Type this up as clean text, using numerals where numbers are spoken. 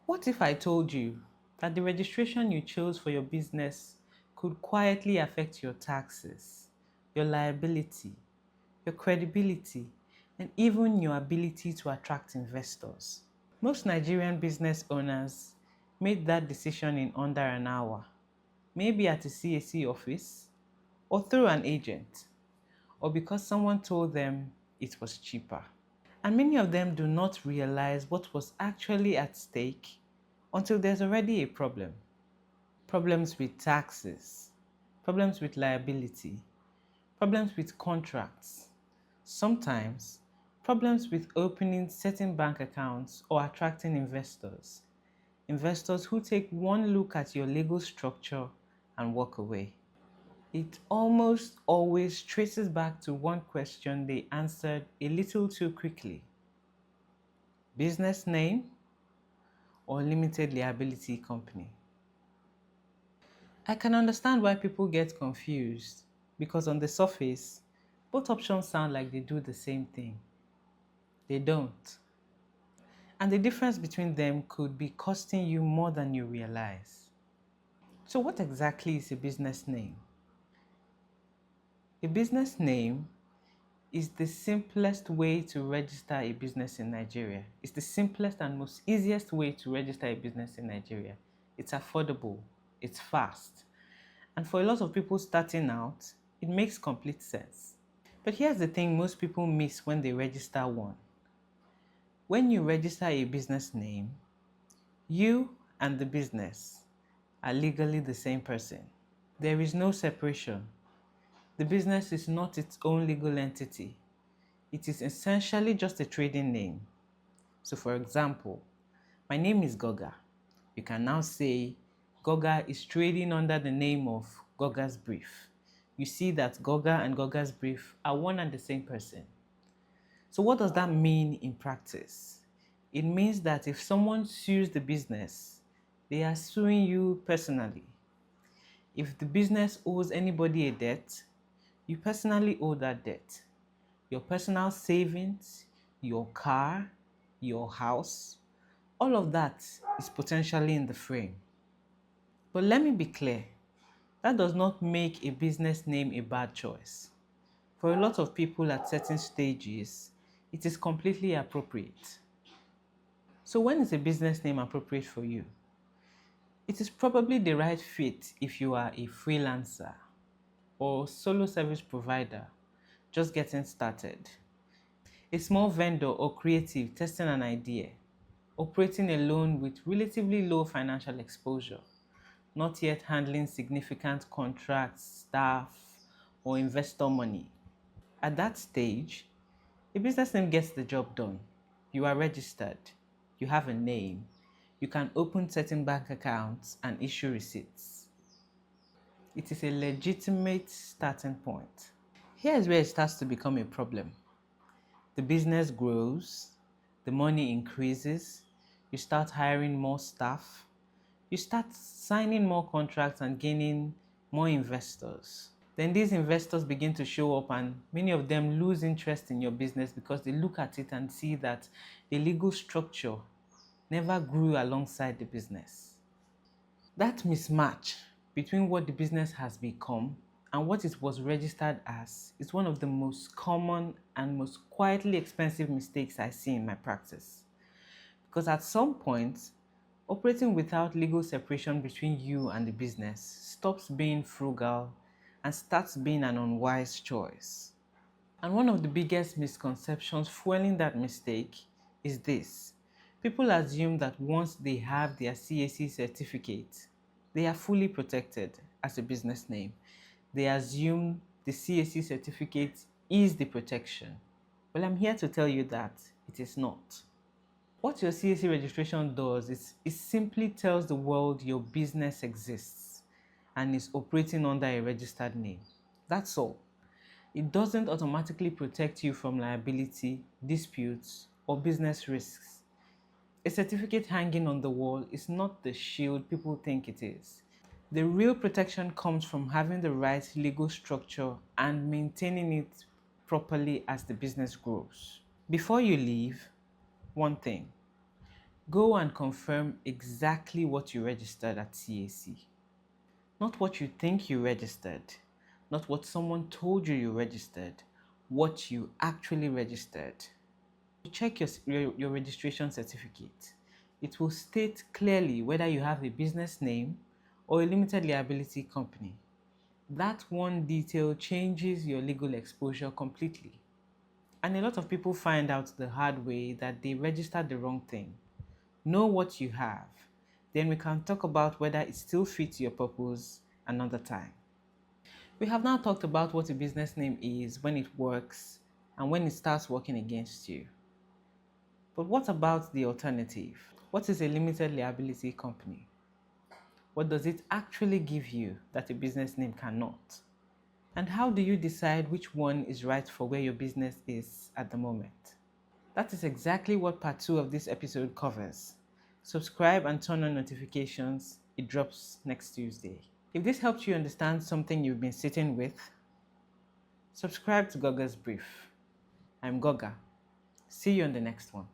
What if I told you that the registration you chose for your business could quietly affect your taxes, your liability, your credibility, and even your ability to attract investors? Most Nigerian business owners made that decision in under an hour, maybe at a CAC office, or through an agent, or because someone told them it was cheaper. And many of them do not realize what was actually at stake until there's already a problem. Problems with taxes, problems with liability, problems with contracts, sometimes problems with opening certain bank accounts or attracting investors. Investors who take one look at your legal structure and walk away. It almost always traces back to one question they answered a little too quickly. Business name or limited liability company? I can understand why people get confused because on the surface, both options sound like they do the same thing. They don't. And the difference between them could be costing you more than you realize. So, what exactly is a business name? A business name is the simplest way to register a business in Nigeria. It's the simplest and most easiest way to register a business in Nigeria. It's affordable, it's fast, and for a lot of people starting out, it makes complete sense. But here's the thing most people miss when they register one. When you register a business name, you and the business are legally the same person. There is no separation. The business is not its own legal entity. It is essentially just a trading name. So for example, my name is Goga. You can now say Goga is trading under the name of Goga's Brief. You see that Goga and Goga's Brief are one and the same person. So what does that mean in practice? It means that if someone sues the business, they are suing you personally. If the business owes anybody a debt, you personally owe that debt. Your personal savings, your car, your house, all of that is potentially in the frame. But let me be clear, that does not make a business name a bad choice. For a lot of people at certain stages, it is completely appropriate. So when is a business name appropriate for you? It is probably the right fit if you are a freelancer or solo service provider just getting started, a small vendor or creative testing an idea, operating alone with relatively low financial exposure, not yet handling significant contracts, staff, or investor money. At that stage, a business name gets the job done. You are registered, you have a name, you can open certain bank accounts and issue receipts. It is a legitimate starting point. Here is where it starts to become a problem. The business grows, the money increases, you start hiring more staff, you start signing more contracts and gaining more investors. Then these investors begin to show up and many of them lose interest in your business because they look at it and see that the legal structure never grew alongside the business. That mismatch between what the business has become and what it was registered as is one of the most common and most quietly expensive mistakes I see in my practice. Because at some point, operating without legal separation between you and the business stops being frugal and starts being an unwise choice. And one of the biggest misconceptions fueling that mistake is this. People assume that once they have their CAC certificate, they are fully protected as a business name. They assume the CAC certificate is the protection. Well, I'm here to tell you that it is not. What your CAC registration does is it simply tells the world your business exists and is operating under a registered name. That's all. It doesn't automatically protect you from liability, disputes, or business risks. A certificate hanging on the wall is not the shield people think it is. The real protection comes from having the right legal structure and maintaining it properly as the business grows. Before you leave, one thing. Go and confirm exactly what you registered at CAC. Not what you think you registered, not what someone told you registered, what you actually registered. Check your registration certificate. It will state clearly whether you have a business name or a limited liability company. That one detail changes your legal exposure completely. And a lot of people find out the hard way that they registered the wrong thing. Know what you have. Then we can talk about whether it still fits your purpose another time. We have now talked about what a business name is, when it works, and when it starts working against you. But what about the alternative? What is a limited liability company? What does it actually give you that a business name cannot? And how do you decide which one is right for where your business is at the moment? That is exactly what part 2 of this episode covers. Subscribe and turn on notifications. It drops next Tuesday. If this helps you understand something you've been sitting with, subscribe to Goga's Brief. I'm Goga. See you on the next one.